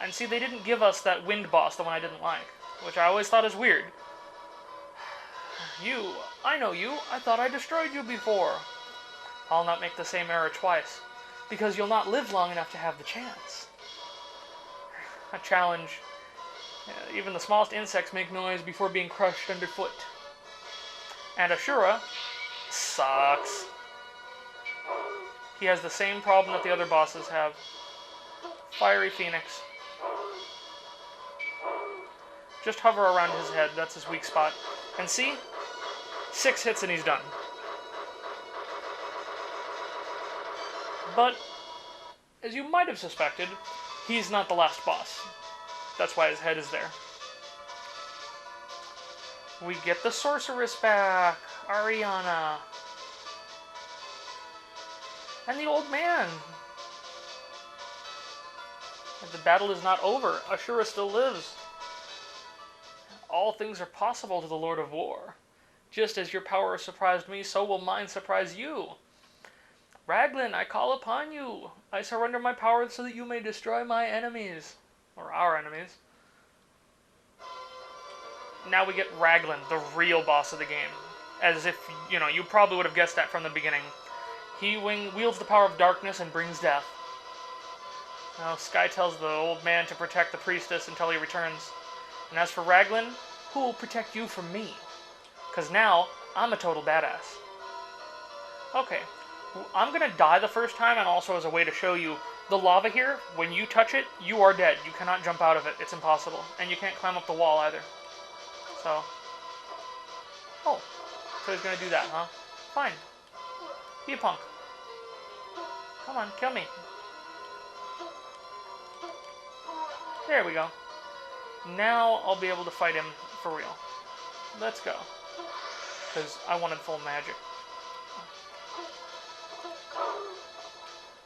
And see, they didn't give us that wind boss, the one I didn't like, which I always thought is weird. You, I know you. I thought I destroyed you before. I'll not make the same error twice, because you'll not live long enough to have the chance. A challenge. Even the smallest insects make noise before being crushed underfoot. And Ashura sucks. He has the same problem that the other bosses have. Fiery Phoenix. Just hover around his head, that's his weak spot. And see? 6 hits and he's done. But, as you might have suspected, he's not the last boss. That's why his head is there. We get the sorceress back, Ariana. And the old man. The battle is not over. Ashura still lives. All things are possible to the Lord of War. Just as your power surprised me, so will mine surprise you. Raglan, I call upon you. I surrender my power so that you may destroy my enemies. Or our enemies. Now we get Raglan, the real boss of the game. As if, you probably would have guessed that from the beginning. He wields the power of darkness and brings death. Now Sky tells the old man to protect the priestess until he returns. And as for Raglan, who will protect you from me? Because now, I'm a total badass. Okay, I'm going to die the first time, and also as a way to show you, the lava here, when you touch it, you are dead. You cannot jump out of it. It's impossible. And you can't climb up the wall either. So, so he's going to do that, huh? Fine. Be a punk. Come on, kill me. There we go. Now I'll be able to fight him for real. Let's go. Because I wanted full magic.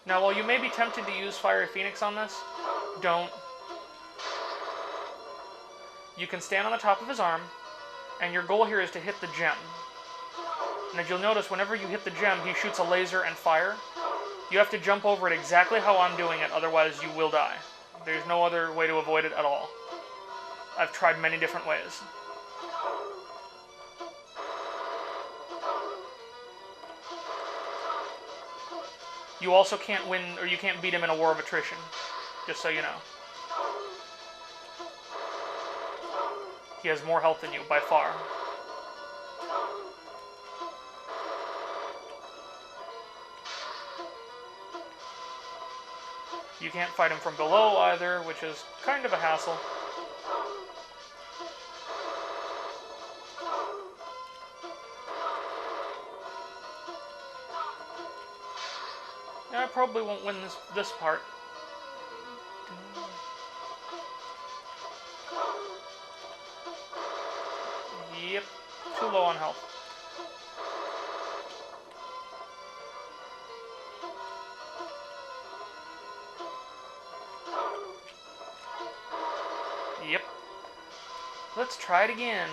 Now, while you may be tempted to use Fiery Phoenix on this, don't. You can stand on the top of his arm, and your goal here is to hit the gem. And as you'll notice, whenever you hit the gem, he shoots a laser and fire. You have to jump over it exactly how I'm doing it, otherwise you will die. There's no other way to avoid it at all. I've tried many different ways. You also can't win, or you can't beat him in a war of attrition, just so you know. He has more health than you, by far. You can't fight him from below either, which is kind of a hassle. I probably won't win this part. Yep, too low on health. Yep. Let's try it again.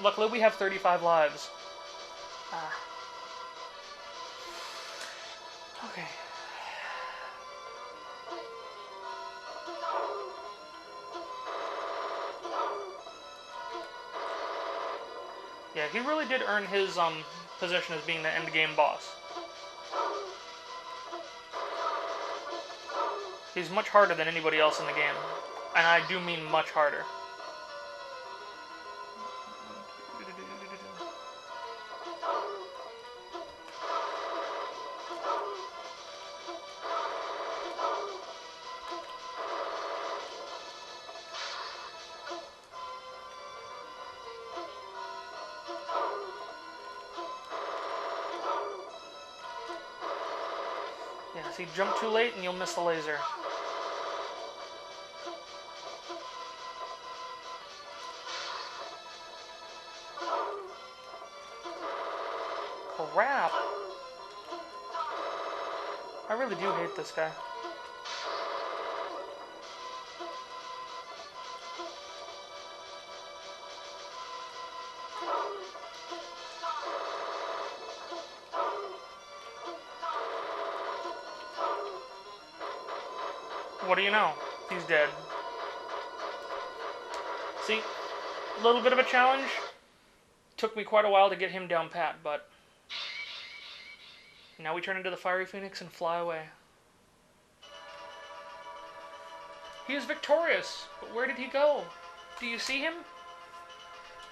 Luckily we have 35 lives. Okay. Yeah, he really did earn his position as being the end game boss. He's much harder than anybody else in the game. And I do mean much harder. Yeah, see, jump too late and you'll miss the laser. Crap! I really do hate this guy. What do you know? He's dead. See, a little bit of a challenge. Took me quite a while to get him down pat, but now we turn into the Fiery Phoenix and fly away. He is victorious, but where did he go? Do you see him?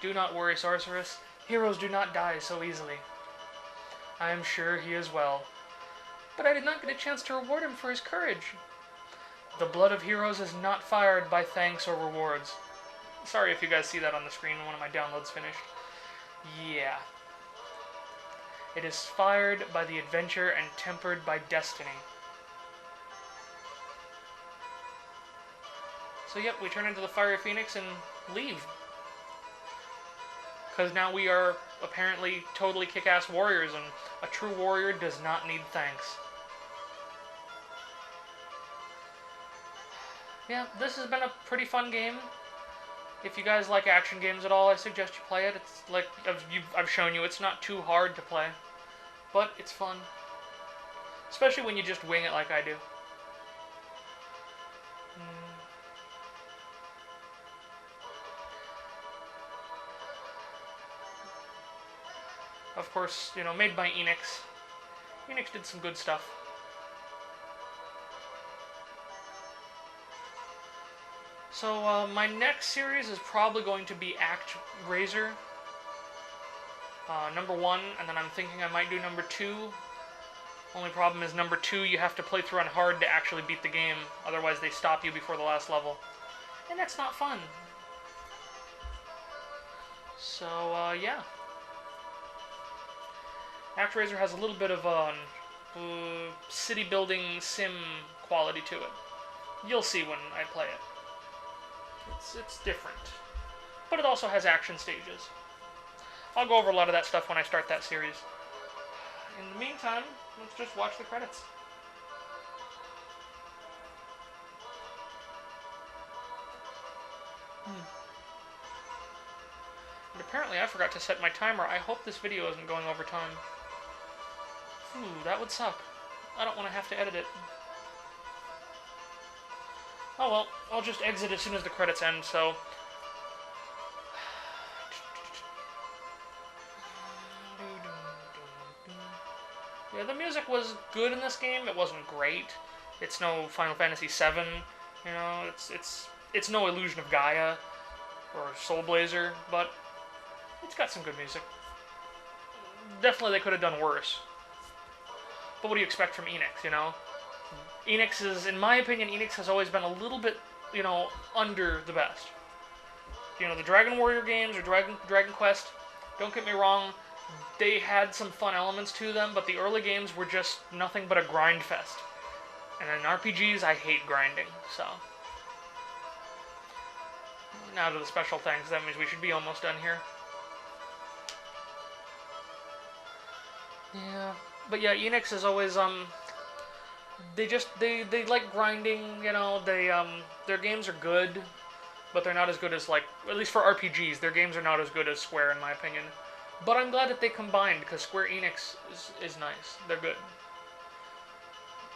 Do not worry, Sorceress. Heroes do not die so easily. I am sure he is well. But I did not get a chance to reward him for his courage. The blood of heroes is not fired by thanks or rewards. Sorry if you guys see that on the screen when one of my downloads finished. Yeah. It is fired by the adventure and tempered by destiny. So yep, we turn into the Fiery Phoenix and leave. Because now we are apparently totally kick-ass warriors, and a true warrior does not need thanks. Yeah, this has been a pretty fun game. If you guys like action games at all, I suggest you play it. It's like I've shown you, it's not too hard to play, but it's fun. Especially when you just wing it like I do. Of course, you know, made by Enix. Enix did some good stuff. So, my next series is probably going to be SkyBlazer. Number 1, and then I'm thinking I might do number 2. Only problem is number 2, you have to play through on hard to actually beat the game. Otherwise, they stop you before the last level. And that's not fun. So, yeah. SkyBlazer has a little bit of city building sim quality to it. You'll see when I play it. It's different. But it also has action stages. I'll go over a lot of that stuff when I start that series. In the meantime, let's just watch the credits. And apparently I forgot to set my timer. I hope this video isn't going over time. Ooh, that would suck. I don't want to have to edit it. Oh well, I'll just exit as soon as the credits end, so... Yeah, the music was good in this game. It wasn't great. It's no Final Fantasy VII, you know, it's no Illusion of Gaia or SkyBlazer, but it's got some good music. Definitely they could have done worse. But what do you expect from Enix, you know? Enix is, in my opinion, Enix has always been a little bit, you know, under the best. You know, the Dragon Warrior games or Dragon Quest, don't get me wrong, they had some fun elements to them, but the early games were just nothing but a grind fest. And in RPGs, I hate grinding, so. Now to the special things, that means we should be almost done here. Yeah, but yeah, Enix is always, they like grinding, you know, their games are good, but they're not as good as, like, at least for RPGs, their games are not as good as Square, in my opinion. But I'm glad that they combined, because Square Enix is nice. They're good.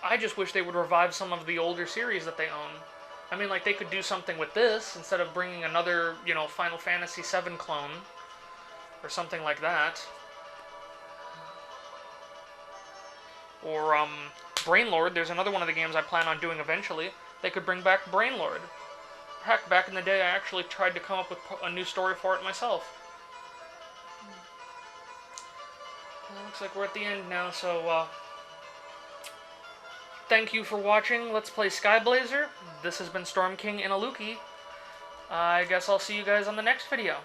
I just wish they would revive some of the older series that they own. I mean, like, they could do something with this, instead of bringing another, you know, Final Fantasy VII clone, or something like that. Or, Brainlord, there's another one of the games I plan on doing eventually. They could bring back Brainlord. Heck, back in the day, I actually tried to come up with a new story for it myself. Well, looks like we're at the end now, so, thank you for watching Let's Play SkyBlazer. This has been Storm King Inaluki. I guess I'll see you guys on the next video.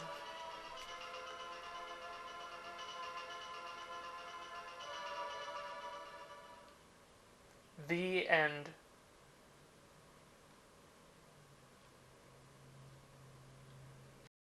The end.